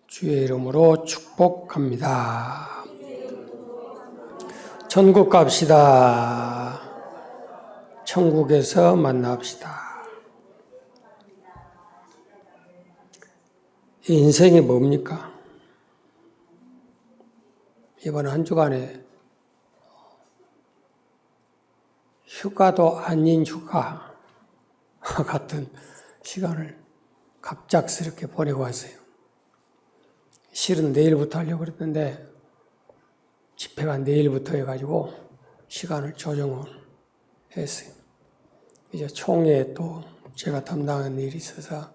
주의 이름으로 축복합니다. 천국 갑시다. 천국에서 만납시다. 인생이 뭡니까? 이번 한 주간에 휴가도 아닌 휴가 같은 시간을 갑작스럽게 보내고 왔어요. 실은 내일부터 하려고 그랬는데 집회가 내일부터 해가지고 시간을 조정을 했어요. 이제 총회에 또 제가 담당하는 일이 있어서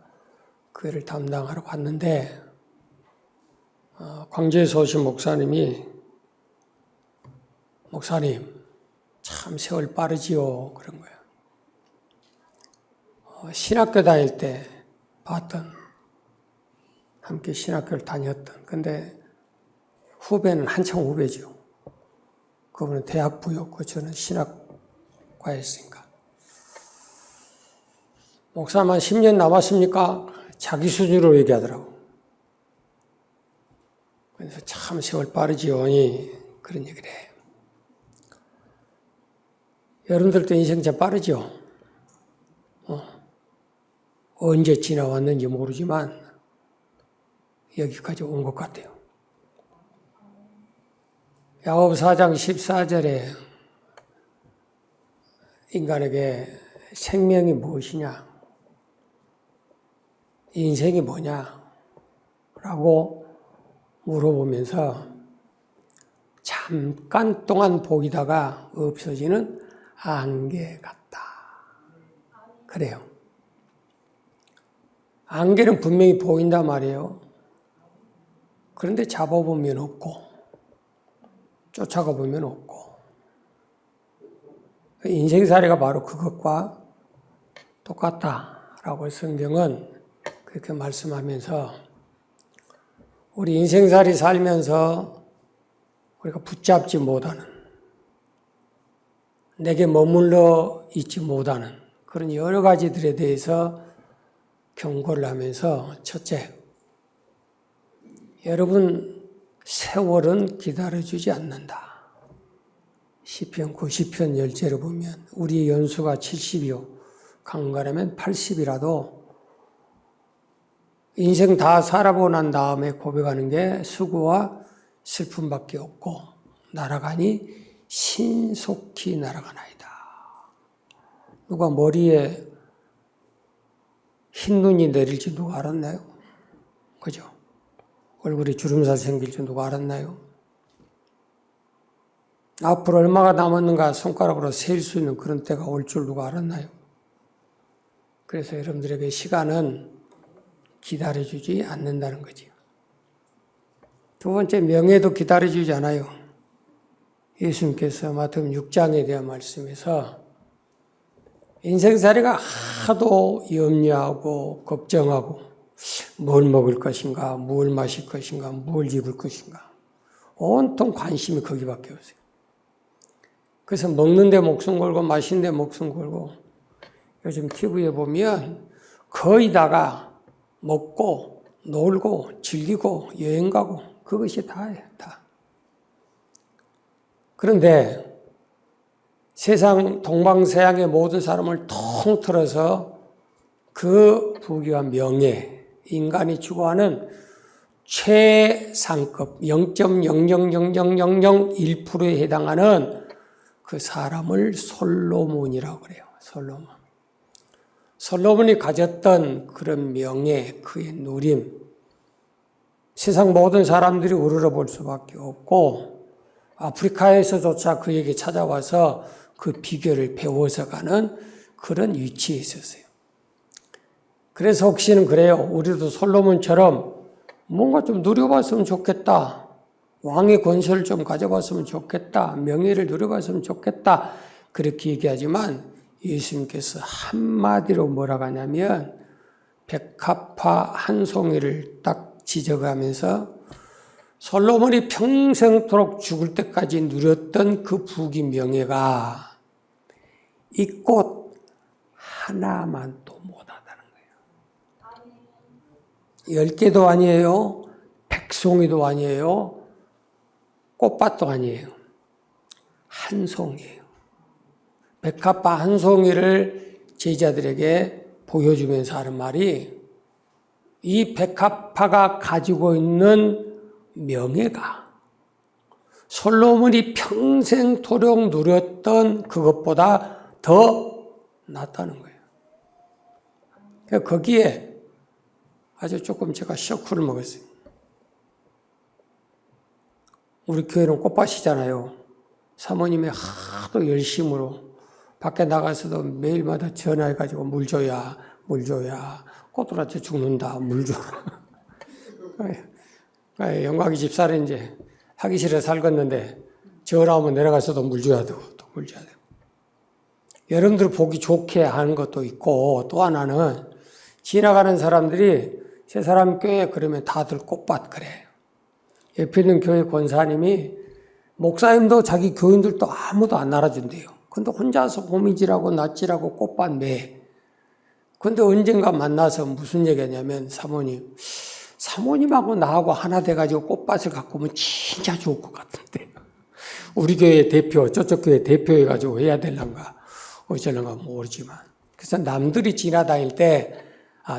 그 일을 담당하러 갔는데 광주에서 오신 목사님이 목사님 참 세월 빠르지요 그런 거예요. 신학교 다닐 때 봤던 함께 신학교를 다녔던 근데 후배는 한참 후배죠. 그분은 대학부였고 저는 신학과였으니까. 목사만 10년 남았습니까? 자기 수준으로 얘기하더라고. 그래서 참 세월 빠르지요. 그런 얘기를 해요. 여러분들도 인생 참 빠르죠. 언제 지나왔는지 모르지만 여기까지 온 것 같아요. 야고보 4장 14절에 인간에게 생명이 무엇이냐, 인생이 뭐냐 라고 물어보면서 잠깐 동안 보이다가 없어지는 안개 같다. 그래요. 안개는 분명히 보인단 말이에요. 그런데 잡아보면 없고 쫓아가 보면 없고 인생살이가 바로 그것과 똑같다라고 성경은 그렇게 말씀하면서 우리 인생살이 살면서 우리가 붙잡지 못하는 내게 머물러 있지 못하는 그런 여러 가지들에 대해서 경고를 하면서 첫째, 여러분 세월은 기다려주지 않는다. 시편 90편 10절을 보면 우리의 연수가 70이요 강건하면 80이라도 인생 다 살아보고 난 다음에 고백하는 게 수고와 슬픔밖에 없고 날아가니 신속히 날아가나이다. 누가 머리에 흰 눈이 내릴지 누가 알았나요? 그죠? 얼굴에 주름살 생길지 누가 알았나요? 앞으로 얼마가 남았는가 손가락으로 셀 수 있는 그런 때가 올 줄 누가 알았나요? 그래서 여러분들에게 시간은 기다려주지 않는다는 거죠. 두 번째, 명예도 기다려주지 않아요. 예수님께서 마태복음 6장에 대한 말씀에서 인생살이가 하도 염려하고 걱정하고 뭘 먹을 것인가, 뭘 마실 것인가, 뭘 입을 것인가 온통 관심이 거기밖에 없어요. 그래서 먹는 데 목숨 걸고 마시는 데 목숨 걸고 요즘 TV에 보면 거의 다가 먹고 놀고 즐기고 여행 가고 그것이 다예요. 다. 그런데 세상 동방서양의 모든 사람을 통틀어서 그 부귀와 명예, 인간이 추구하는 최상급 0.0000001%에 해당하는 그 사람을 솔로몬이라고 그래요. 솔로몬이 가졌던 그런 명예, 그의 누림, 세상 모든 사람들이 우러러볼 수밖에 없고 아프리카에서조차 그에게 찾아와서 그 비결을 배워서 가는 그런 위치에 있었어요. 그래서 혹시는 그래요. 우리도 솔로몬처럼 뭔가 좀 누려봤으면 좋겠다. 왕의 권세를 좀 가져봤으면 좋겠다. 명예를 누려봤으면 좋겠다. 그렇게 얘기하지만 예수님께서 한마디로 뭐라고 하냐면 백합화 한 송이를 딱 지적하면서 솔로몬이 평생토록 죽을 때까지 누렸던 그 부귀 명예가 이 꽃 하나만 또 못하다는 거예요. 10개도 아니에요. 백송이도 아니에요. 꽃밭도 아니에요. 한 송이에요. 백합화 한 송이를 제자들에게 보여주면서 하는 말이 이 백합화가 가지고 있는 명예가 솔로몬이 평생토록 누렸던 그것보다 더 낫다는 거예요. 거기에 아주 조금 제가 쇼크를 먹었어요. 우리 교회는 꽃밭이잖아요. 사모님이 하도 열심으로 밖에 나가서도 매일마다 전화해가지고 물 줘야 꽃들한테 죽는다 물 줘라. 영광이 집사를 이제 하기 싫어 살겠는데 전화오면 내려가서도 물 줘야 되고 또 물 줘야 되고. 여러분들 보기 좋게 하는 것도 있고 또 하나는 지나가는 사람들이 세 사람 교회 그러면 다들 꽃밭 그래. 옆에 있는 교회 권사님이 목사님도 자기 교인들도 아무도 안 알아준대요. 근데 혼자서 고미질하고 낯질하고 꽃밭 매. 근데 언젠가 만나서 무슨 얘기냐면 사모님하고 나하고 하나 돼가지고 꽃밭을 갖고 오면 진짜 좋을 것 같은데. 우리 교회 대표, 저쪽 교회 대표 해가지고 해야 될란가 어쩌는가 모르지만. 그래서 남들이 지나다닐 때,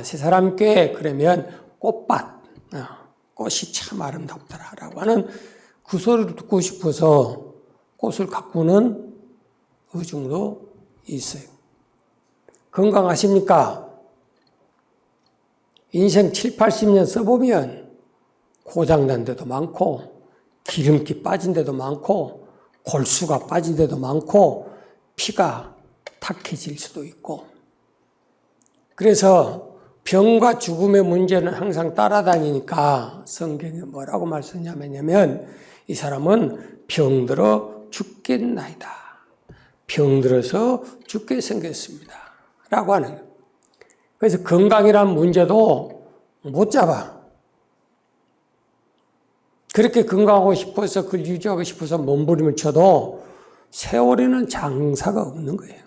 세 사람 교회 그러면 꽃밭, 꽃이 참 아름답더라라고 하는 그 소리를 듣고 싶어서 꽃을 가꾸는 의중도 있어요. 건강하십니까? 인생 7, 80년 써보면 고장난 데도 많고 기름기 빠진 데도 많고 골수가 빠진 데도 많고 피가 탁해질 수도 있고 그래서 병과 죽음의 문제는 항상 따라다니니까 성경에 뭐라고 말씀하냐면 이 사람은 병들어 죽겠나이다. 병들어서 죽게 생겼습니다. 라고 하는 거예요. 그래서 건강이란 문제도 못 잡아. 그렇게 건강하고 싶어서 그걸 유지하고 싶어서 몸부림을 쳐도 세월에는 장사가 없는 거예요.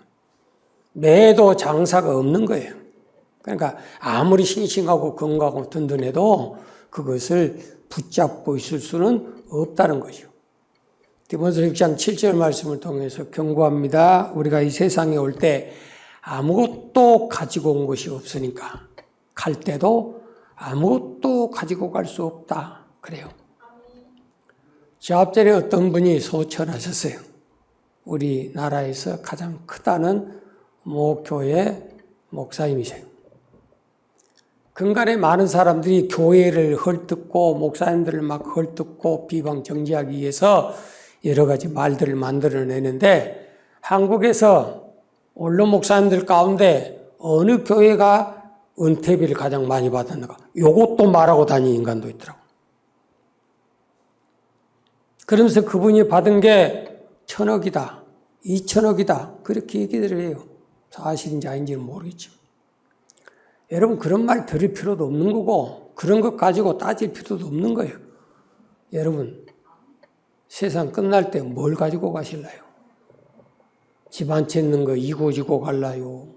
매도 장사가 없는 거예요. 그러니까 아무리 싱싱하고 건강하고 든든해도 그것을 붙잡고 있을 수는 없다는 거죠. 디모데 6장 7절 말씀을 통해서 경고합니다. 우리가 이 세상에 올 때 아무것도 가지고 온 것이 없으니까 갈 때도 아무것도 가지고 갈 수 없다. 그래요. 저 앞전에 어떤 분이 소천하셨어요. 우리나라에서 가장 크다는 모 교회 목사님이세요. 근간에 많은 사람들이 교회를 헐뜯고 목사님들을 막 헐뜯고 비방 정지하기 위해서 여러 가지 말들을 만들어내는데 한국에서 원로 목사님들 가운데 어느 교회가 은퇴비를 가장 많이 받았는가? 요것도 말하고 다니는 인간도 있더라고. 그러면서 그분이 받은 게 1,000억이다, 2,000억이다 그렇게 얘기를 해요. 사실인지 아닌지는 모르겠지만. 여러분 그런 말 들을 필요도 없는 거고 그런 것 가지고 따질 필요도 없는 거예요. 여러분 세상 끝날 때 뭘 가지고 가실래요? 집 한 채 있는 거 이고지고 갈라요?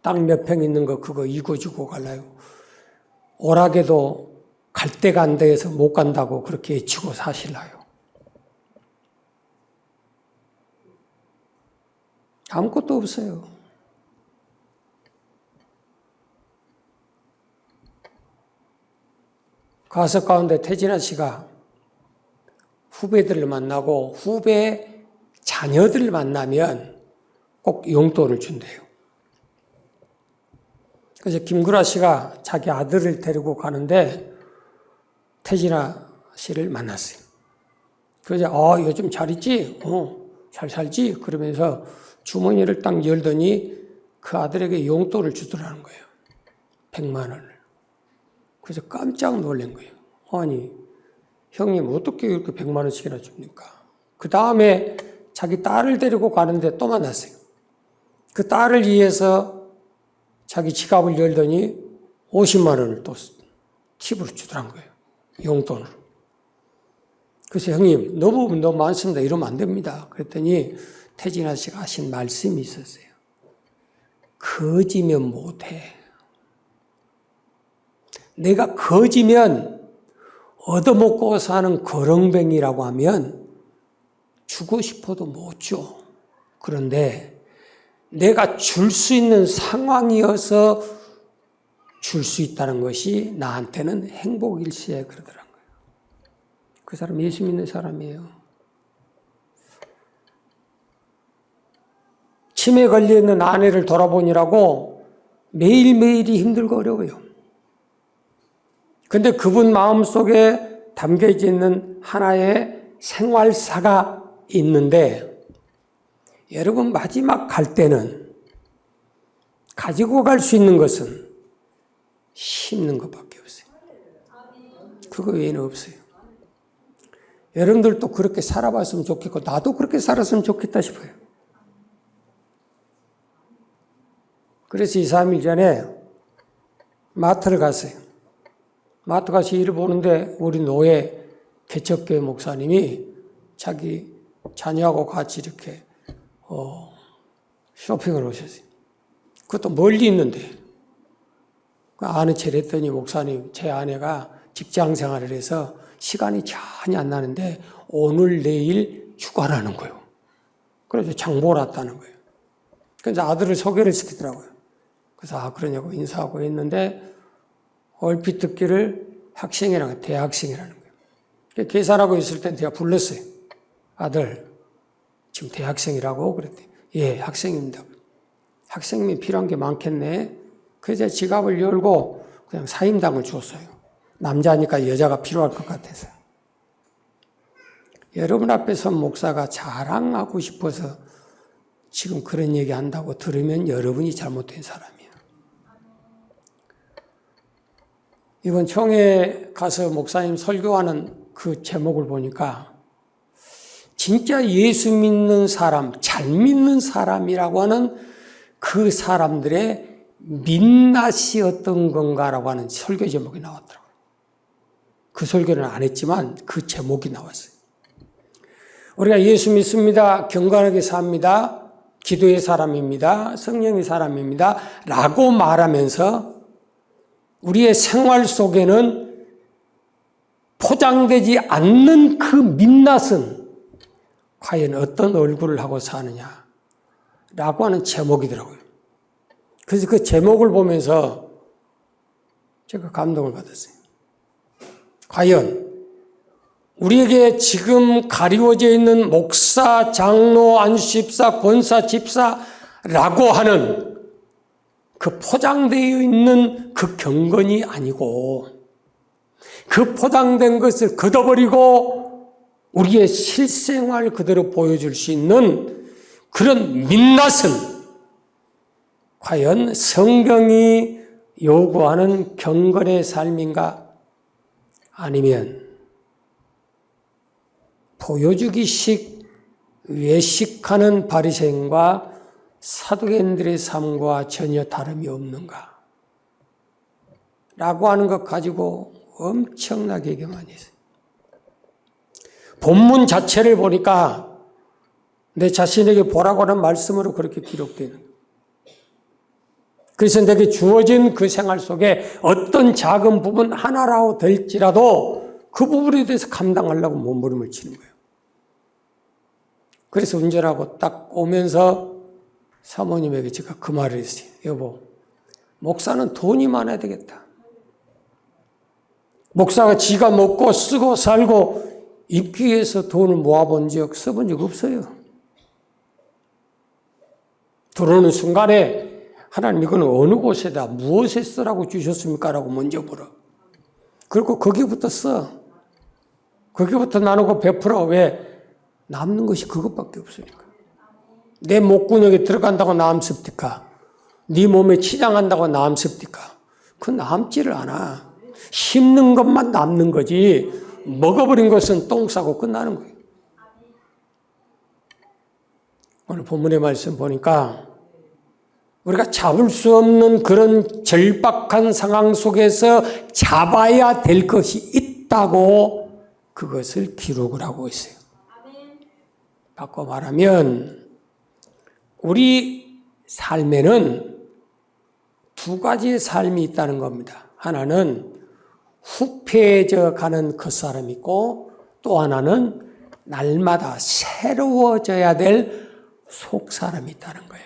땅 몇 평 있는 거 그거 이고지고 갈라요? 오락에도 갈 데가 안 돼서 못 간다고 그렇게 외치고 사실라요? 아무것도 없어요. 가석 가운데 태진아 씨가 후배들을 만나고 후배 자녀들을 만나면 꼭 용돈을 준대요. 그래서 김구라 씨가 자기 아들을 데리고 가는데 태진아 씨를 만났어요. 그래서 요즘 잘 있지? 잘 살지? 그러면서 주머니를 딱 열더니 그 아들에게 용돈을 주더라는 거예요. 100만 원을. 그래서 깜짝 놀란 거예요. 아니, 형님 어떻게 이렇게 100만 원씩이나 줍니까? 그 다음에 자기 딸을 데리고 가는데 또 만났어요. 그 딸을 위해서 자기 지갑을 열더니 50만 원을 또 팁으로 주더란 거예요. 용돈으로. 그래서 형님 너무 많습니다. 이러면 안 됩니다. 그랬더니 태진아 씨가 하신 말씀이 있었어요. 거지면 못해. 내가 거지면 얻어먹고 사는 거렁뱅이라고 하면 주고 싶어도 못 줘. 그런데 내가 줄 수 있는 상황이어서 줄 수 있다는 것이 나한테는 행복일세 그러더라고요. 그 사람 예수 믿는 사람이에요. 치매 걸려있는 아내를 돌아보느라고 매일매일이 힘들고 어려워요. 근데 그분 마음속에 담겨져 있는 하나의 생활사가 있는데 여러분 마지막 갈 때는 가지고 갈 수 있는 것은 심는 것밖에 없어요. 그거 외에는 없어요. 여러분들도 그렇게 살아봤으면 좋겠고 나도 그렇게 살았으면 좋겠다 싶어요. 그래서 2, 3일 전에 마트를 갔어요. 마트 가서 일을 보는데 우리 노예 개척교회 목사님이 자기 자녀하고 같이 이렇게 쇼핑을 오셨어요. 그것도 멀리 있는데 아는 체를 했더니 목사님 제 아내가 직장 생활을 해서 시간이 전혀 안 나는데 오늘 내일 휴가라는 거예요. 그래서 장보러 왔다는 거예요. 그래서 아들을 소개를 시키더라고요. 그래서 그러냐고 인사하고 했는데 얼핏 듣기를 학생이라는 거예요. 대학생이라는 거예요. 계산하고 있을 때 제가 불렀어요. 아들 지금 대학생이라고 그랬더니 예 학생입니다. 학생이 필요한 게 많겠네. 그래서 지갑을 열고 그냥 사임당을 줬어요. 남자니까 여자가 필요할 것 같아서. 여러분 앞에서 목사가 자랑하고 싶어서 지금 그런 얘기 한다고 들으면 여러분이 잘못된 사람이에요. 이번 총회 가서 목사님 설교하는 그 제목을 보니까 진짜 예수 믿는 사람, 잘 믿는 사람이라고 하는 그 사람들의 민낯이 어떤 건가라고 하는 설교 제목이 나왔더라고요. 그 설교는 안 했지만 그 제목이 나왔어요. 우리가 예수 믿습니다. 경건하게 삽니다. 기도의 사람입니다. 성령의 사람입니다. 라고 말하면서 우리의 생활 속에는 포장되지 않는 그 민낯은 과연 어떤 얼굴을 하고 사느냐 라고 하는 제목이더라고요. 그래서 그 제목을 보면서 제가 감동을 받았어요. 과연 우리에게 지금 가리워져 있는 목사, 장로, 안수집사, 권사, 집사라고 하는 그 포장되어 있는 그 경건이 아니고 그 포장된 것을 걷어버리고 우리의 실생활 그대로 보여줄 수 있는 그런 민낯은 과연 성경이 요구하는 경건의 삶인가? 아니면 보여주기식 외식하는 바리새인과 사두개인들의 삶과 전혀 다름이 없는가? 라고 하는 것 가지고 엄청나게 얘기 많이 했어요. 본문 자체를 보니까 내 자신에게 보라고 하는 말씀으로 그렇게 기록되는 거예요. 그래서 내게 주어진 그 생활 속에 어떤 작은 부분 하나라고 될지라도 그 부분에 대해서 감당하려고 몸부림을 치는 거예요. 그래서 운전하고 딱 오면서 사모님에게 제가 그 말을 했어요. 여보, 목사는 돈이 많아야 되겠다. 목사가 지가 먹고 쓰고 살고 입기 위해서 돈을 모아본 적, 써본 적 없어요. 들어오는 순간에 하나님 이거는 어느 곳에다 무엇에 쓰라고 주셨습니까? 라고 먼저 물어. 그리고 거기부터 써. 거기부터 나누고 베풀어. 왜? 남는 것이 그것밖에 없으니까. 내 목구멍에 들어간다고 남습니까? 네 몸에 치장한다고 남습니까? 그 남지를 않아. 심는 것만 남는 거지 먹어버린 것은 똥 싸고 끝나는 거예요. 오늘 본문의 말씀 보니까 우리가 잡을 수 없는 그런 절박한 상황 속에서 잡아야 될 것이 있다고 그것을 기록을 하고 있어요. 바꿔 말하면 우리 삶에는 두 가지의 삶이 있다는 겁니다. 하나는 후패해져 가는 겉사람이 있고 또 하나는 날마다 새로워져야 될 속사람이 있다는 거예요.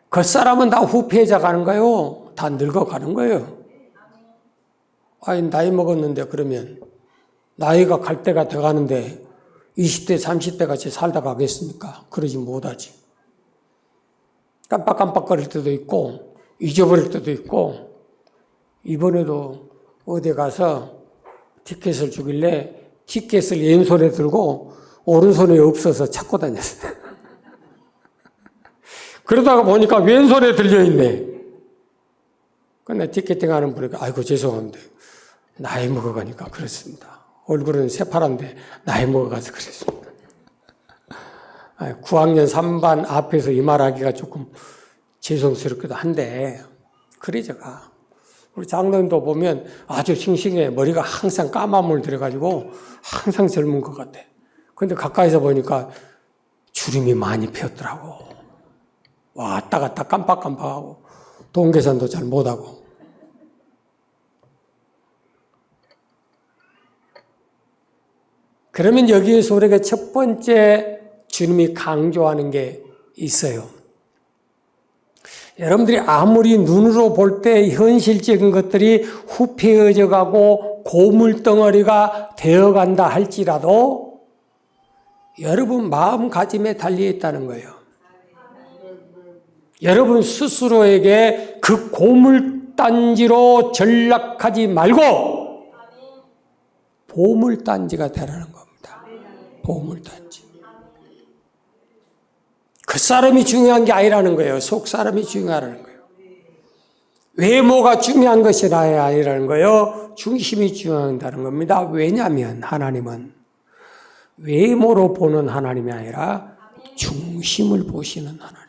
겉사람은 다 후패해져 가는 거예요. 다 늙어가는 거예요. 아니 나이 먹었는데 그러면 나이가 갈 때가 돼가는데 20대 30대 같이 살다 가겠습니까? 그러지 못하지. 깜빡깜빡거릴 때도 있고 잊어버릴 때도 있고 이번에도 어디 가서 티켓을 주길래 티켓을 왼손에 들고 오른손에 없어서 찾고 다녔어요. 그러다가 보니까 왼손에 들려있네. 근데 티켓팅 하는 분에게 아이고 죄송합니다. 나이 먹어가니까 그렇습니다. 얼굴은 새파란데 나이 먹어가서 그랬습니다. 9학년 3반 앞에서 이 말하기가 조금 죄송스럽기도 한데 그래 제가 우리 장로님도 보면 아주 싱싱해. 머리가 항상 까만물 들어가지고 항상 젊은 것 같아. 근데 가까이서 보니까 주름이 많이 폈더라고. 왔다 갔다 깜빡깜빡하고 돈 계산도 잘 못하고. 그러면 여기에서 우리가 첫 번째 주님이 강조하는 게 있어요. 여러분들이 아무리 눈으로 볼 때 현실적인 것들이 후패해져 가고 고물덩어리가 되어간다 할지라도 여러분 마음가짐에 달려있다는 거예요. 여러분 스스로에게 그 고물단지로 전락하지 말고 보물단지가 되라는 겁니다. 보물단지. 겉사람이 중요한 게 아니라는 거예요. 속사람이 중요하다는 거예요. 외모가 중요한 것이 아니라는 거예요. 중심이 중요하다는 겁니다. 왜냐하면 하나님은 외모로 보는 하나님이 아니라 중심을 보시는 하나님입니다.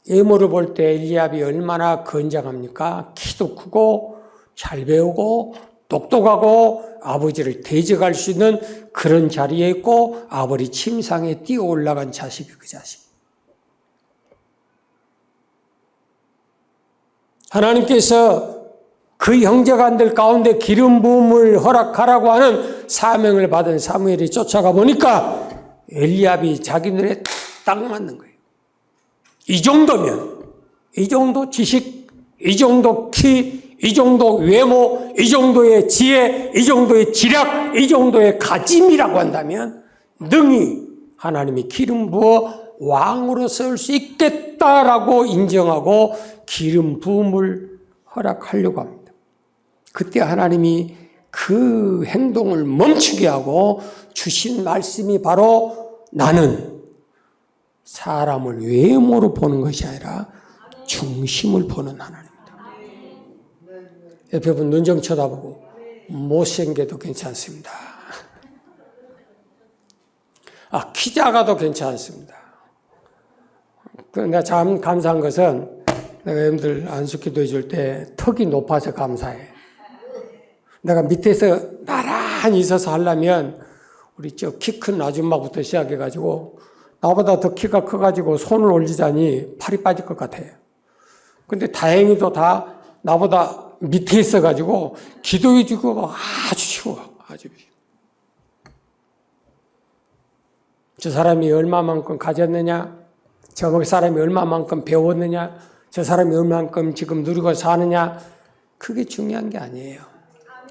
외모를 볼 때 엘리압이 얼마나 건장합니까? 키도 크고 잘 배우고 똑똑하고 아버지를 대적할 수 있는 그런 자리에 있고 아버지 침상에 뛰어 올라간 자식이 그 자식. 하나님께서 그 형제간들 가운데 기름 부음을 허락하라고 하는 사명을 받은 사무엘이 쫓아가 보니까 엘리압이 자기 눈에 딱 맞는 거예요. 이 정도면, 이 정도 지식, 이 정도 키, 이 정도 외모, 이 정도의 지혜, 이 정도의 지략, 이 정도의 가짐이라고 한다면 능히 하나님이 기름 부어 왕으로 세울 수 있겠다라고 인정하고 기름 부음을 허락하려고 합니다. 그때 하나님이 그 행동을 멈추게 하고 주신 말씀이 바로 나는 사람을 외모로 보는 것이 아니라 중심을 보는 하나님입니다. 옆에 분 눈 좀 쳐다보고 못생겨도 괜찮습니다. 키 작아도 괜찮습니다. 내가 참 감사한 것은 내가 여러분들 안수기도 해줄 때 턱이 높아서 감사해. 내가 밑에서 나란히 있어서 하려면 우리 저 키 큰 아줌마부터 시작해가지고 나보다 더 키가 커가지고 손을 올리자니 팔이 빠질 것 같아요. 근데 다행히도 다 나보다 밑에 있어가지고 기도해주고 아주 쉬워. 아주 쉬워. 저 사람이 얼마만큼 가졌느냐? 저 사람이 얼마만큼 배웠느냐? 저 사람이 얼마만큼 지금 누리고 사느냐? 그게 중요한 게 아니에요.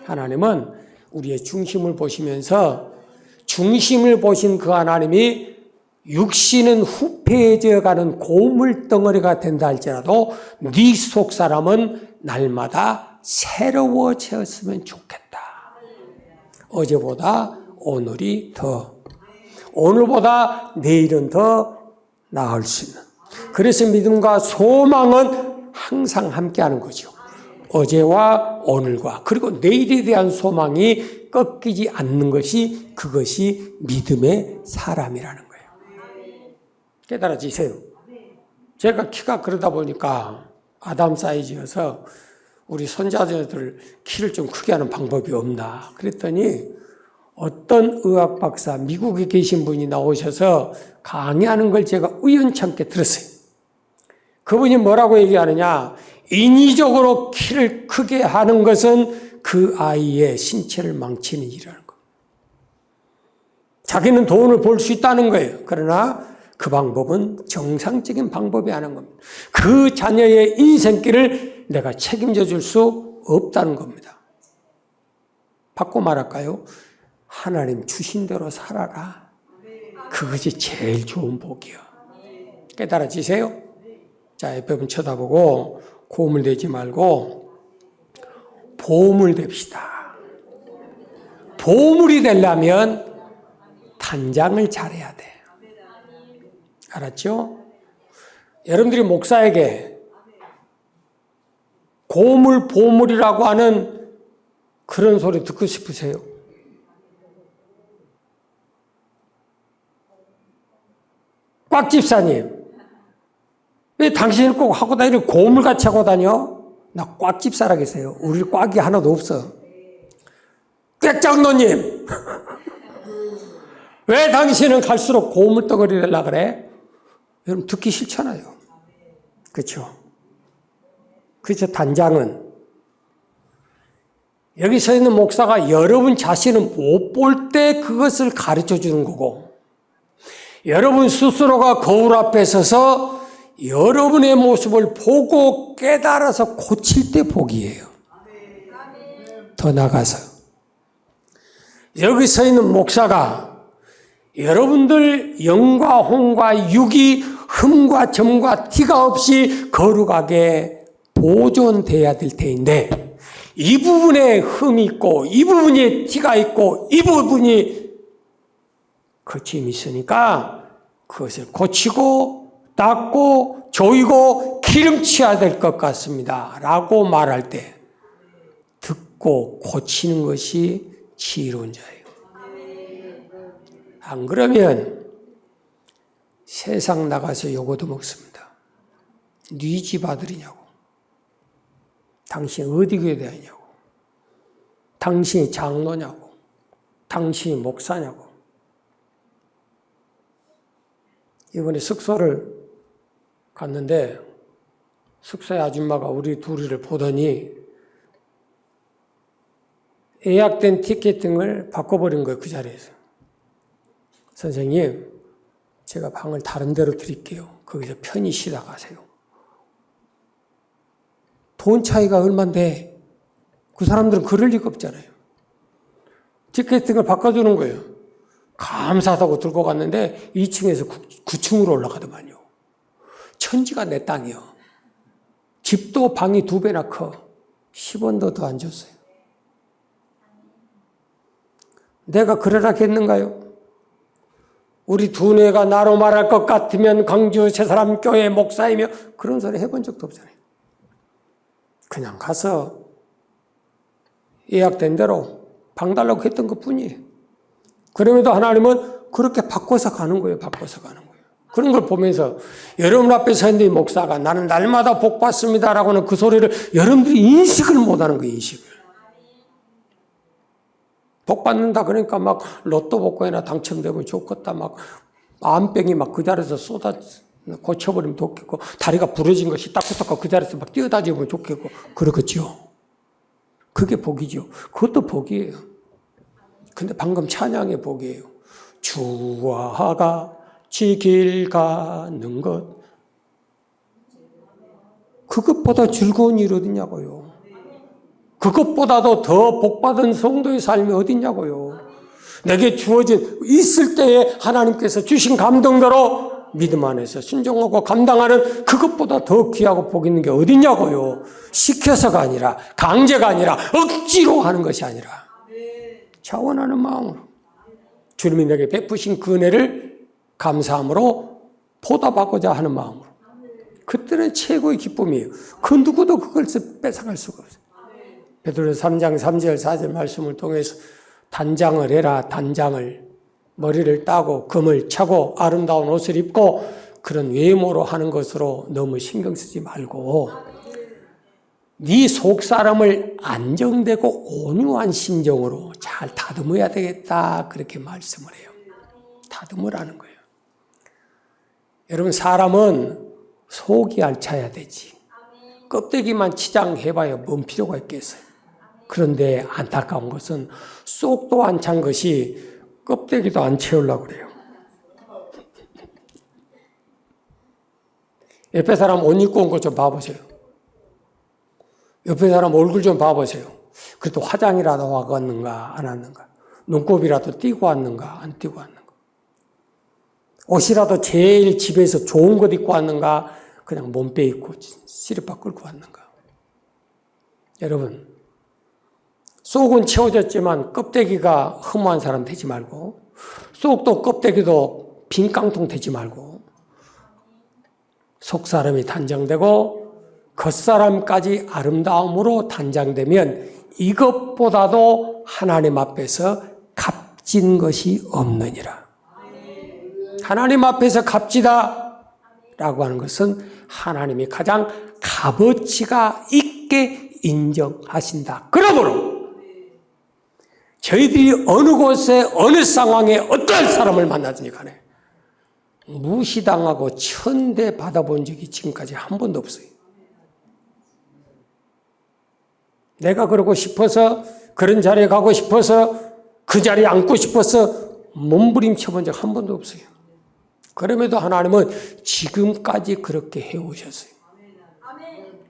하나님은 우리의 중심을 보시면서 중심을 보신 그 하나님이 육신은 후패해져 가는 고물덩어리가 된다 할지라도 네 속사람은 날마다 새로워졌으면 좋겠다. 어제보다 오늘이 더, 오늘보다 내일은 더 나을 수 있는. 그래서 믿음과 소망은 항상 함께하는 거죠. 어제와 오늘과 그리고 내일에 대한 소망이 꺾이지 않는 것이 그것이 믿음의 사람이라는 거예요. 깨달아지세요. 제가 키가 그러다 보니까 아담 사이즈여서 우리 손자들 키를 좀 크게 하는 방법이 없나 그랬더니 어떤 의학 박사 미국에 계신 분이 나오셔서 강의하는 걸 제가 우연찮게 들었어요. 그분이 뭐라고 얘기하느냐, 인위적으로 키를 크게 하는 것은 그 아이의 신체를 망치는 일이라는 겁니다. 자기는 돈을 벌 수 있다는 거예요. 그러나 그 방법은 정상적인 방법이 아닌 겁니다. 그 자녀의 인생길을 내가 책임져 줄 수 없다는 겁니다. 바꿔 말할까요? 하나님 주신 대로 살아라. 그것이 제일 좋은 복이요. 깨달아지세요? 자, 옆에 분 쳐다보고 고물 내지 말고 보물 됩시다. 보물이 되려면 단장을 잘해야 돼. 알았죠? 여러분들이 목사에게 고물, 보물이라고 하는 그런 소리 듣고 싶으세요? 꽉 집사님, 왜 당신이 꼭 하고 다니는 고물같이 하고 다녀? 나 꽉 집사라겠어요. 우리 꽉이 하나도 없어. 꽥장로님, 왜 당신은 갈수록 고물덩어리 되려고 그래? 여러분 듣기 싫잖아요. 그렇죠? 그래서 단장은 여기 서 있는 목사가 여러분 자신은 못 볼 때 그것을 가르쳐 주는 거고, 여러분 스스로가 거울 앞에 서서 여러분의 모습을 보고 깨달아서 고칠 때 복이에요. 더 나가서 여기 서 있는 목사가 여러분들 영과 홍과 육이 흠과 점과 티가 없이 거룩하게 보존돼야 될 테인데, 이 부분에 흠이 있고 이 부분에 티가 있고 이 부분이 거침이 있으니까 그것을 고치고 닦고 조이고 기름쳐야 될 것 같습니다 라고 말할 때 듣고 고치는 것이 지혜로운 자예요. 안 그러면 세상 나가서 요거도 먹습니다. 네 집 아들이냐고, 당신 어디 교회 다니냐고, 당신이 장로냐고, 당신이 목사냐고. 이번에 숙소를 갔는데 숙소의 아줌마가 우리 둘이를 보더니 예약된 티켓팅을 바꿔버린 거예요. 그 자리에서. 선생님, 제가 방을 다른 데로 드릴게요. 거기서 편히 쉬다 가세요. 돈 차이가 얼만데 그 사람들은 그럴 리가 없잖아요. 티켓팅을 바꿔주는 거예요. 감사하다고 들고 갔는데 2층에서 9층으로 올라가더만요. 천지가 내 땅이요. 집도 방이 2배나 커. 10원도 더 안 줬어요. 내가 그러라겠는가요? 우리 두뇌가 나로 말할 것 같으면 광주 새사람 교회 목사이며 그런 소리 해본 적도 없잖아요. 그냥 가서 예약된 대로 방 달라고 했던 것 뿐이에요. 그럼에도 하나님은 그렇게 바꿔서 가는 거예요. 바꿔서 가는 거예요. 그런 걸 보면서 여러분 앞에 서 있는 목사가 나는 날마다 복 받습니다라고는 그 소리를 여러분들이 인식을 못하는 거예요. 인식을. 복 받는다 그러니까 막 로또 복권이나 당첨되면 좋겠다, 막 암병이 막 그 자리에서 고쳐버리면 좋겠고, 다리가 부러진 것이 따끔따끔 그 자리에서 막 뛰어다니면 좋겠고, 그렇겠죠. 그게 복이죠. 그것도 복이에요. 근데 방금 찬양의 복이에요. 주와 같이 길 가는 것, 그것보다 즐거운 일 어디냐고요. 그것보다도 더 복받은 성도의 삶이 어딨냐고요. 내게 주어진 있을 때에 하나님께서 주신 감동대로 믿음 안에서 순종하고 감당하는 그것보다 더 귀하고 복 있는 게 어딨냐고요. 시켜서가 아니라, 강제가 아니라, 억지로 하는 것이 아니라 자원하는 마음으로 주님이 내게 베푸신 그 은혜를 감사함으로 보답하고자 하는 마음으로, 그때는 최고의 기쁨이에요. 그 누구도 그걸 뺏어갈 수가 없어요. 베드로서 3장 3절 4절 말씀을 통해서 단장을 해라. 단장을, 머리를 따고 금을 차고 아름다운 옷을 입고 그런 외모로 하는 것으로 너무 신경 쓰지 말고 네 속사람을 안정되고 온유한 심정으로 잘 다듬어야 되겠다, 그렇게 말씀을 해요. 다듬으라는 거예요. 여러분, 사람은 속이 알차야 되지 껍데기만 치장해봐야 뭔 필요가 있겠어요. 그런데 안타까운 것은 쏙도 안 찬 것이 껍데기도 안 채우려고 그래요. 옆에 사람 옷 입고 온 것 좀 봐보세요. 옆에 사람 얼굴 좀 봐보세요. 그래도 화장이라도 하고 왔는가 안 왔는가, 눈곱이라도 띄고 왔는가 안 띄고 왔는가, 옷이라도 제일 집에서 좋은 것 입고 왔는가 그냥 몸빼 입고 시립박 끌고 왔는가. 여러분, 속은 채워졌지만 껍데기가 허무한 사람 되지 말고, 속도 껍데기도 빈 깡통 되지 말고, 속사람이 단장되고 겉사람까지 아름다움으로 단장되면 이것보다도 하나님 앞에서 값진 것이 없느니라. 하나님 앞에서 값지다라고 하는 것은 하나님이 가장 값어치가 있게 인정하신다. 그러므로 저희들이 어느 곳에 어느 상황에 어떠한 사람을 만나든지 간에 무시당하고 천대 받아본 적이 지금까지 한 번도 없어요. 내가 그러고 싶어서, 그런 자리에 가고 싶어서, 그 자리에 앉고 싶어서 몸부림쳐 본 적 한 번도 없어요. 그럼에도 하나님은 지금까지 그렇게 해오셨어요.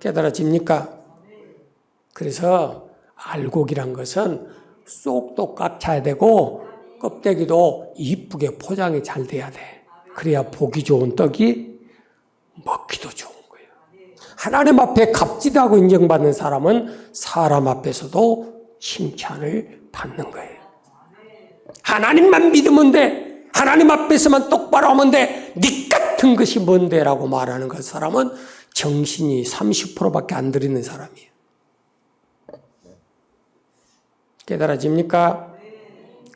깨달아집니까? 그래서 알곡이란 것은 쏙도 꽉 차야 되고 껍데기도 이쁘게 포장이 잘 돼야 돼. 그래야 보기 좋은 떡이 먹기도 좋은 거예요. 하나님 앞에 값지다고 인정받는 사람은 사람 앞에서도 칭찬을 받는 거예요. 하나님만 믿으면 돼. 하나님 앞에서만 똑바로 하면 돼. 네 같은 것이 뭔데? 라고 말하는 그 사람은 정신이 30%밖에 안 들이는 사람이에요. 깨달아집니까?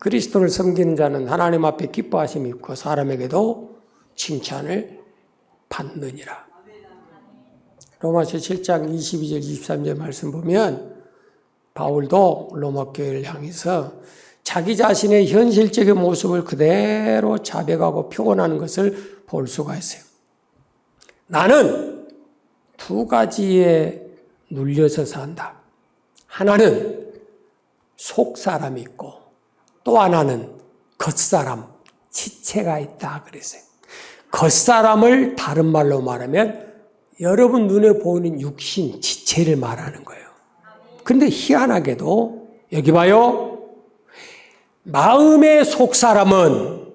그리스도를 섬기는 자는 하나님 앞에 기뻐하심이 있고 사람에게도 칭찬을 받느니라. 로마서 7장 22절 23절 말씀 보면 바울도 로마 교회를 향해서 자기 자신의 현실적인 모습을 그대로 자백하고 표현하는 것을 볼 수가 있어요. 나는 두 가지에 눌려서 산다. 하나는 속사람이 있고 또 하나는 겉사람, 지체가 있다 그랬어요. 겉사람을 다른 말로 말하면 여러분 눈에 보이는 육신, 지체를 말하는 거예요. 그런데 희한하게도 여기 봐요. 마음의 속사람은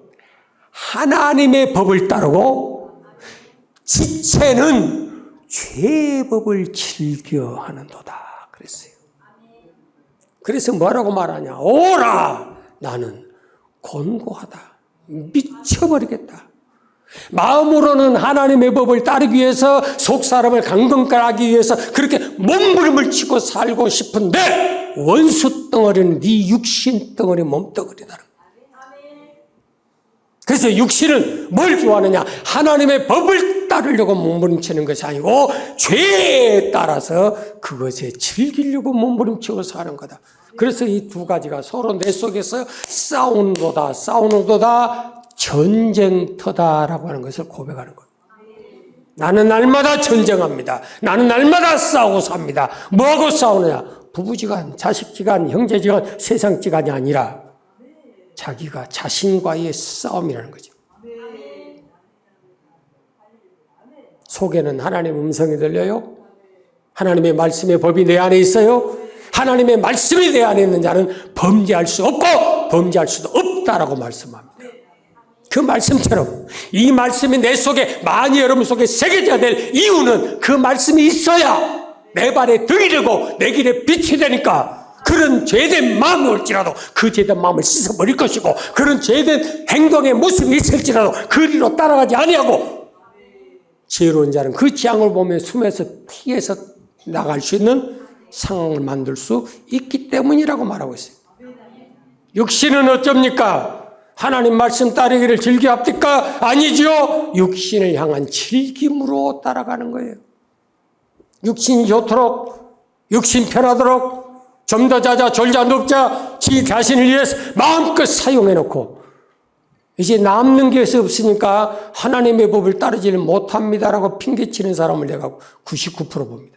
하나님의 법을 따르고 지체는 죄의 법을 즐겨 하는도다 그랬어요. 그래서 뭐라고 말하냐? 오라! 나는 곤고하다. 미쳐버리겠다. 마음으로는 하나님의 법을 따르기 위해서 속사람을 강건하기 위해서 그렇게 몸부림을 치고 살고 싶은데 원수 덩어리는 네 육신 덩어리 몸덩어리다는 거예요. 그래서 육신은 뭘 좋아하느냐? 하나님의 법을 따르려고 몸부림치는 것이 아니고 죄에 따라서 그것에 즐기려고 몸부림치고 사는 거다. 그래서 이 두 가지가 서로 내 속에서 싸우는도다 전쟁터다라고 하는 것을 고백하는 거예요. 나는 날마다 전쟁합니다. 나는 날마다 싸우고 삽니다. 뭐하고 싸우느냐? 부부지간, 자식지간, 형제지간, 세상지간이 아니라 자기가 자신과의 싸움이라는 거죠. 속에는 하나님의 음성이 들려요? 하나님의 말씀의 법이 내 안에 있어요? 하나님의 말씀이 내 안에 있는 자는 범죄할 수 없고 범죄할 수도 없다라고 말씀합니다. 그 말씀처럼 이 말씀이 내 속에 많이 여러분 속에 새겨져야 될 이유는 그 말씀이 있어야 내 발에 등이 되고 내 길에 빛이 되니까 그런 죄된 마음이 올지라도 그 죄된 마음을 씻어버릴 것이고 그런 죄된 행동의 모습이 있을지라도 그리로 따라가지 아니하고 지혜로운 자는 그 재앙을 보며 숨에서 피해서 나갈 수 있는 상황을 만들 수 있기 때문이라고 말하고 있어요. 육신은 어쩝니까? 하나님 말씀 따르기를 즐겨합니까? 아니죠. 육신을 향한 즐김으로 따라가는 거예요. 육신이 좋도록, 육신 편하도록 좀 더 자자, 졸자, 눕자, 지 자신을 위해서 마음껏 사용해놓고 이제 남는 게 없으니까 하나님의 법을 따르지를 못합니다라고 핑계치는 사람을 내가 99% 봅니다.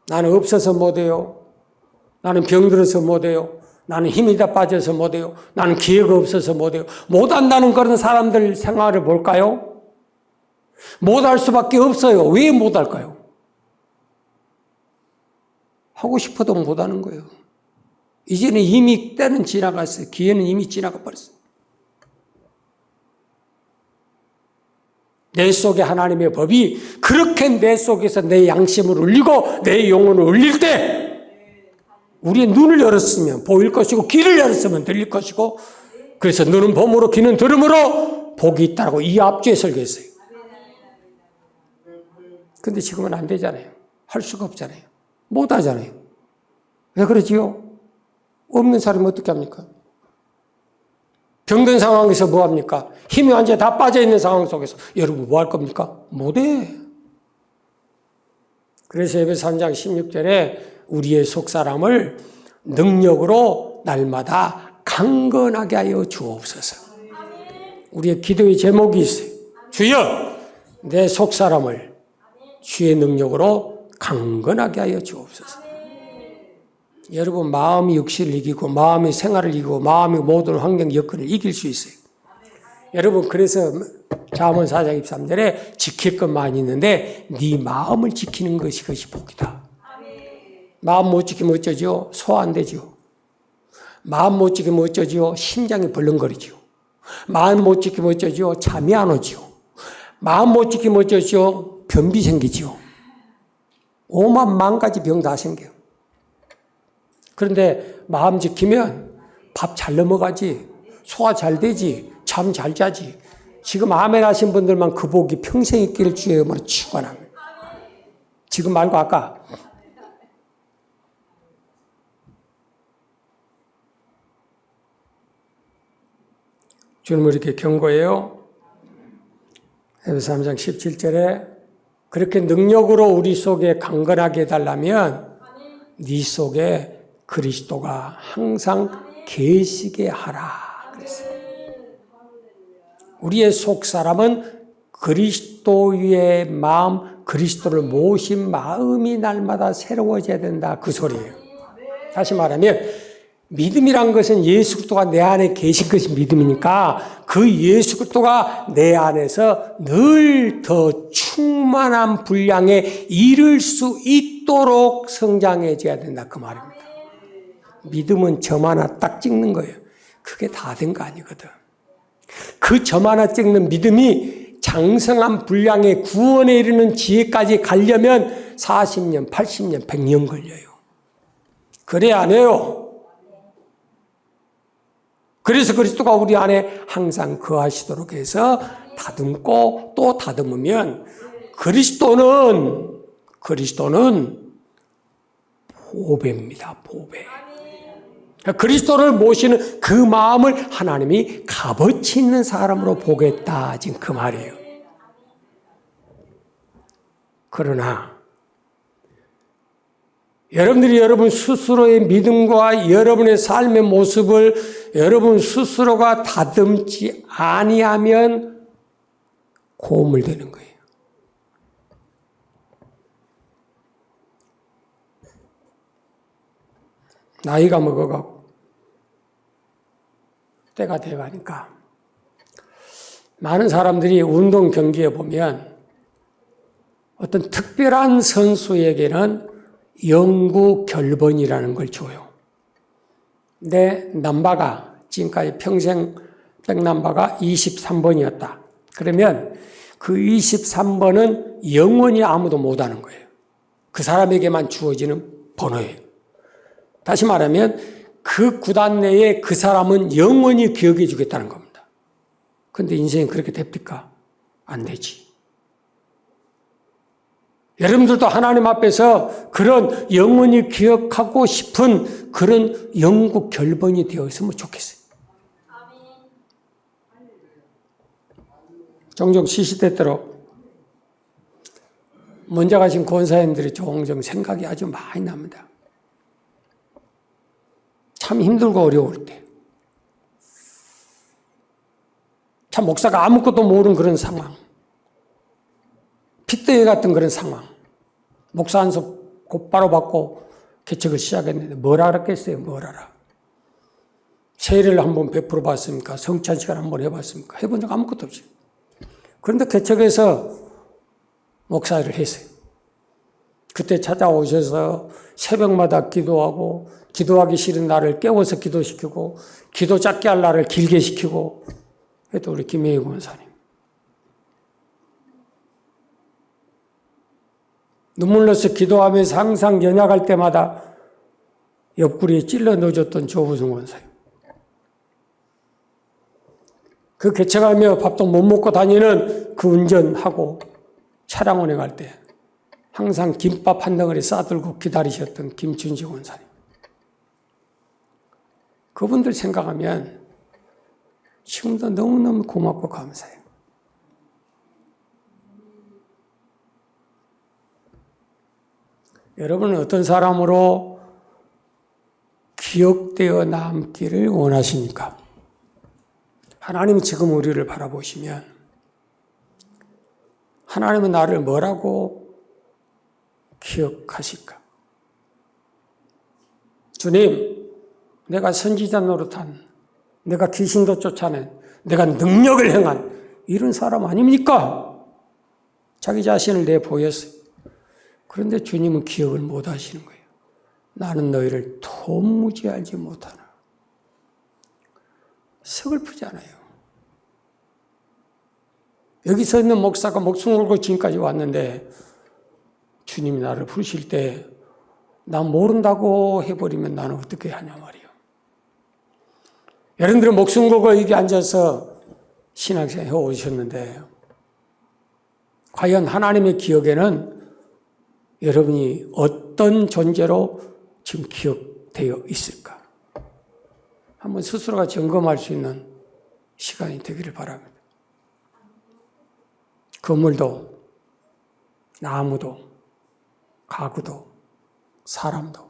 나는 없어서 못해요. 나는 병들어서 못해요. 나는 힘이 다 빠져서 못해요. 나는 기회가 없어서 못해요. 못한다는 그런 사람들 생활을 볼까요? 못할 수밖에 없어요. 왜 못할까요? 하고 싶어도 못하는 거예요. 이제는 이미 때는 지나갔어요. 기회는 이미 지나가 버렸어요. 내 속에 하나님의 법이 그렇게 내 속에서 내 양심을 울리고 내 영혼을 울릴 때 우리의 눈을 열었으면 보일 것이고 귀를 열었으면 들릴 것이고 그래서 눈은 봄으로 귀는 들음으로 복이 있다고 이 앞주에 설교했어요. 근데 지금은 안 되잖아요. 할 수가 없잖아요. 못 하잖아요. 왜 그러지요? 없는 사람이 어떻게 합니까? 병든 상황에서 뭐 합니까? 힘이 완전히 다 빠져있는 상황 속에서 여러분 뭐 할 겁니까? 못해. 그래서 에베소 3장 16절에 우리의 속사람을 능력으로 날마다 강건하게 하여 주옵소서. 우리의 기도의 제목이 있어요. 주여 내 속사람을 주의 능력으로 강건하게 하여 주옵소서. 여러분 마음이 육신을 이기고 마음이 생활을 이기고 마음이 모든 환경 여건을 이길 수 있어요. 여러분 그래서 잠언 4장 23절에 지킬 것만이 있는데 네 마음을 지키는 것이 복이다. 마음 못 지키면 어쩌죠? 소화 안 되죠. 마음 못 지키면 어쩌죠? 심장이 벌렁거리죠. 마음 못 지키면 어쩌죠? 잠이 안 오죠. 마음 못 지키면 어쩌죠? 변비 생기죠. 오만 만 가지 병 다 생겨요. 그런데 마음 지키면 밥 잘 넘어가지, 소화 잘 되지, 잠 잘 자지. 지금 아멘 하신 분들만 그 복이 평생 있기를 주의 이름으로 축원합니다. 지금 말고 아까 주님을 이렇게 경고해요. 에베소 3장 17절에 그렇게 능력으로 우리 속에 강건하게 해달라면 네 속에 그리스도가 항상 계시게 하라 그랬어요. 우리의 속 사람은 그리스도의 마음, 그리스도를 모신 마음이 날마다 새로워져야 된다 그 소리예요. 다시 말하면 믿음이란 것은 예수 그리스도가 내 안에 계신 것이 믿음이니까 그 예수 그리스도가 내 안에서 늘 더 충만한 분량에 이를 수 있도록 성장해져야 된다 그 말입니다. 믿음은 점 하나 딱 찍는 거예요. 그게 다 된 거 아니거든. 그 점 하나 찍는 믿음이 장성한 분량의 구원에 이르는 지혜까지 가려면 40년, 80년, 100년 걸려요. 그래 안 해요. 그래서 그리스도가 우리 안에 항상 거하시도록 해서 다듬고 또 다듬으면 그리스도는 보배입니다. 보배. 그리스도를 모시는 그 마음을 하나님이 값어치 있는 사람으로 보겠다. 지금 그 말이에요. 그러나 여러분들이 여러분 스스로의 믿음과 여러분의 삶의 모습을 여러분 스스로가 다듬지 아니하면 고물되는 거예요. 나이가 먹어가고 때가 돼가니까 많은 사람들이 운동 경기에 보면 어떤 특별한 선수에게는 영구 결번이라는 걸 줘요. 내 넘버가 지금까지 평생 백넘버가 23번이었다. 그러면 그 23번은 영원히 아무도 못하는 거예요. 그 사람에게만 주어지는 번호예요. 다시 말하면 그 구단 내에 그 사람은 영원히 기억해 주겠다는 겁니다. 그런데 인생이 그렇게 됩니까? 안 되지. 여러분들도 하나님 앞에서 그런 영원히 기억하고 싶은 그런 영구 결번이 되어 있으면 좋겠어요. 종종 시시때때로 먼저 가신 권사님들이 종종 생각이 아주 많이 납니다. 참 힘들고 어려울 때. 참 목사가 아무것도 모르는 그런 상황. 핏대회 같은 그런 상황. 목사 한 손 곧바로 받고 개척을 시작했는데 뭘 알았겠어요? 뭘 알아? 세례를 한번 베풀어 봤습니까? 성찬 시간 한번 해봤습니까? 해본 적 아무것도 없어요. 그런데 개척에서 목사를 했어요. 그때 찾아오셔서 새벽마다 기도하고 기도하기 싫은 나를 깨워서 기도시키고 기도 짧게 할 나를 길게 시키고 또 우리 김혜희 권사님. 눈물 나서 기도하면서 항상 연약할 때마다 옆구리에 찔러 넣어줬던 조우승 권사님. 그 개척하며 밥도 못 먹고 다니는 그 운전하고 차량원에 갈 때 항상 김밥 한 덩어리 싸들고 기다리셨던 김춘지 권사님. 그분들 생각하면 지금도 너무너무 고맙고 감사해요. 여러분은 어떤 사람으로 기억되어 남기를 원하십니까? 하나님은 지금 우리를 바라보시면 하나님은 나를 뭐라고 기억하실까? 주님, 내가 선지자 노릇한, 내가 귀신도 쫓아낸, 내가 능력을 행한 이런 사람 아닙니까? 자기 자신을 내보였어요. 그런데 주님은 기억을 못 하시는 거예요. 나는 너희를 도무지 알지 못하나. 서글프잖아요. 여기 서 있는 목사가 목숨 걸고 지금까지 왔는데 주님이 나를 부르실 때 나 모른다고 해버리면 나는 어떻게 하냐 말이에요. 여러분들은 목숨 걸고 여기 앉아서 신앙생활 해오셨는데 과연 하나님의 기억에는 여러분이 어떤 존재로 지금 기억되어 있을까? 한번 스스로가 점검할 수 있는 시간이 되기를 바랍니다. 건물도, 나무도, 가구도, 사람도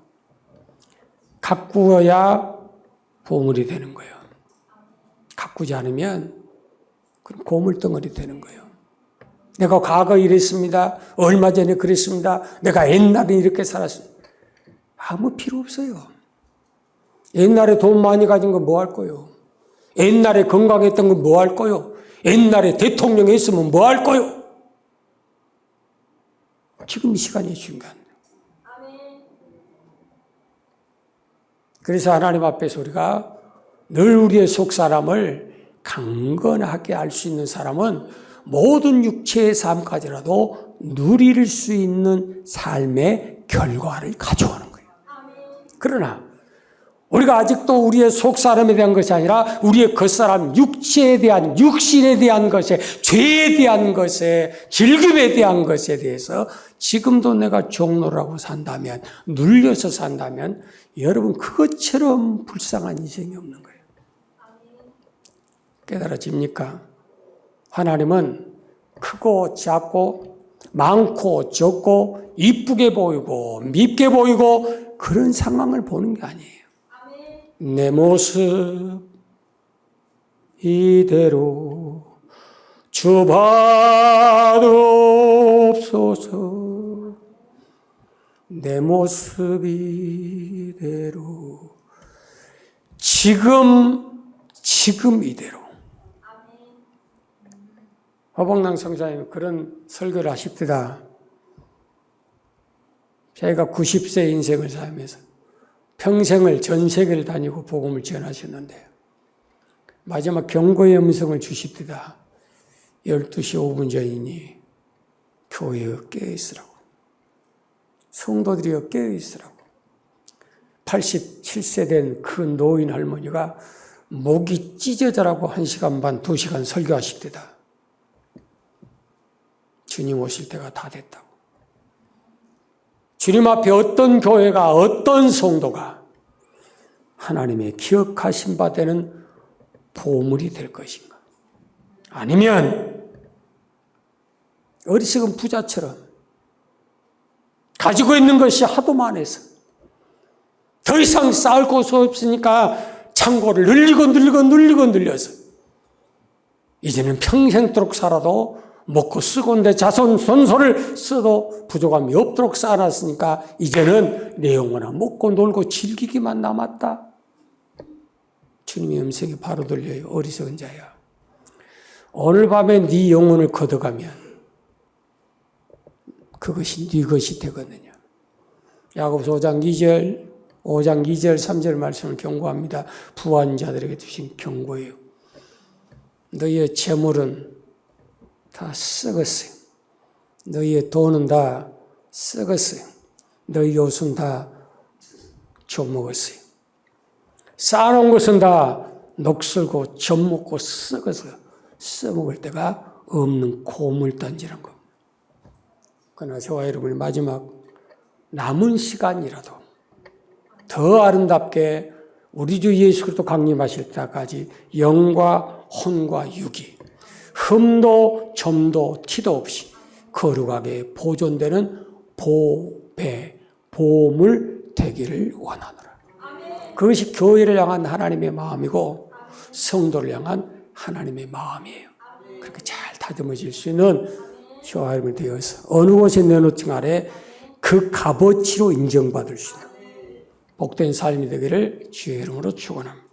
가꾸어야 보물이 되는 거예요. 가꾸지 않으면 그럼 고물덩어리 되는 거예요. 내가 과거에 이랬습니다. 얼마 전에 그랬습니다. 내가 옛날에 이렇게 살았습니다. 아무 필요 없어요. 옛날에 돈 많이 가진 건 뭐 할 거요? 옛날에 건강했던 건 뭐 할 거요? 옛날에 대통령 했으면 뭐 할 거요? 지금 이 시간이 중요한. 그래서 하나님 앞에서 우리가 늘 우리의 속사람을 강건하게 알 수 있는 사람은 모든 육체의 삶까지라도 누릴 수 있는 삶의 결과를 가져오는 거예요. 그러나 우리가 아직도 우리의 속사람에 대한 것이 아니라 우리의 겉사람, 육체에 대한, 육신에 대한 것에, 죄에 대한 것에, 즐김에 대한 것에 대해서 지금도 내가 종로라고 산다면, 눌려서 산다면 여러분 그것처럼 불쌍한 인생이 없는 거예요. 깨달아집니까? 하나님은 크고 작고 많고 적고 이쁘게 보이고 밉게 보이고 그런 상황을 보는 게 아니에요. 내 모습 이대로 주 받옵소서. 내 모습 이대로 지금 이대로. 허봉랑 성사님 그런 설교를 하십니다. 제가 90세 인생을 살면서 평생을 전 세계를 다니고 복음을 전하셨는데요. 마지막 경고의 음성을 주십니다. 12시 5분 전이니 교회에 깨어있으라고. 성도들이 깨어있으라고. 87세 된 그 노인 할머니가 목이 찢어져라고 1시간 반, 2시간 설교하십니다. 주님 오실 때가 다 됐다고. 주님 앞에 어떤 교회가, 어떤 성도가 하나님의 기억하신 바 되는 보물이 될 것인가? 아니면 어리석은 부자처럼 가지고 있는 것이 하도 많아서 더 이상 쌓을 곳이 없으니까 창고를 늘려서 이제는 평생도록 살아도 먹고 쓰고 내 자손 손소를 써도 부족함이 없도록 쌓아놨으니까 이제는 내 영혼아 먹고 놀고 즐기기만 남았다. 주님의 음성이 바로 들려요. 어리석은 자야. 오늘 밤에 네 영혼을 걷어가면 그것이 네 것이 되거든요. 야고보서 5장 2절 3절 말씀을 경고합니다. 부한 자들에게 주신 경고예요. 너희의 재물은 다 썩었어요. 너희의 돈은 다 썩었어요. 너희 옷은 다 줘먹었어요. 쌓아놓은 것은 다 녹슬고 젖먹고 썩어서 써먹을 데가 없는 고물단지란 것. 그러나 저와 여러분이 마지막 남은 시간이라도 더 아름답게 우리 주 예수 그리스도 강림하실 때까지 영과 혼과 육이 흠도 점도 티도 없이 거룩하게 보존되는 보물 되기를 원하노라. 그것이 교회를 향한 하나님의 마음이고 성도를 향한 하나님의 마음이에요. 그렇게 잘 다듬어질 수 있는 저와 여러분이 되어서 어느 곳에 내놓지 아래 그 값어치로 인정받을 수 있는 복된 삶이 되기를 주의 이름으로 축원합니다.